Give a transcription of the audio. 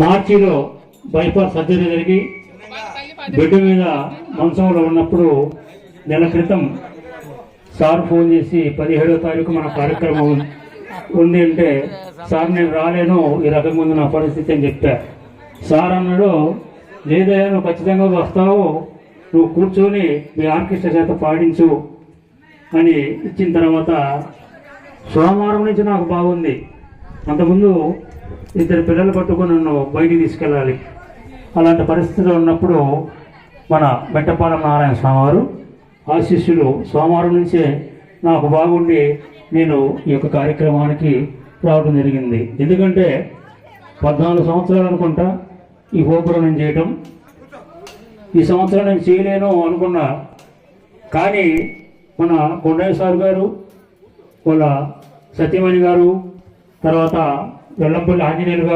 మార్చిలో bypass surgery జరిగి bed మీద మంచంలో ఉన్నప్పుడు నెల క్రితం సార్ ఫోన్ చేసి 17వ తారీఖు మన కార్యక్రమం ఉంది అంటే సార్ నేను రాలేను, ఈ రకంగా ఉంది నా పరిస్థితి అని చెప్పా. సార్ అన్నాడు, లేదయ్యా నువ్వు ఖచ్చితంగా వస్తావు, నువ్వు కూర్చొని మీ ఆర్కెస్ట్రా చేత పాడించు అని ఇచ్చిన తర్వాత సోమవారం నుంచి నాకు బాగుంది. అంతకుముందు 2 పిల్లలు పట్టుకొని నన్ను బయటికి తీసుకెళ్ళాలి. అలాంటి పరిస్థితిలో ఉన్నప్పుడు మన మెట్టపాలెం నారాయణ స్వామివారు ఆశీస్సులు సోమవారం నుంచే నాకు బాగుండి నేను ఈ యొక్క కార్యక్రమానికి రావడం జరిగింది. ఎందుకంటే 14 సంవత్సరాలు అనుకుంటా ఈ గోపురం నేను చేయటం. ఈ సంవత్సరం నేను చేయలేను అనుకున్నా, కానీ మన కొండయ్య సార్ గారు, వాళ్ళ సత్యమణి గారు, తర్వాత వెల్లంపల్లి ఆంజనేయులు గారు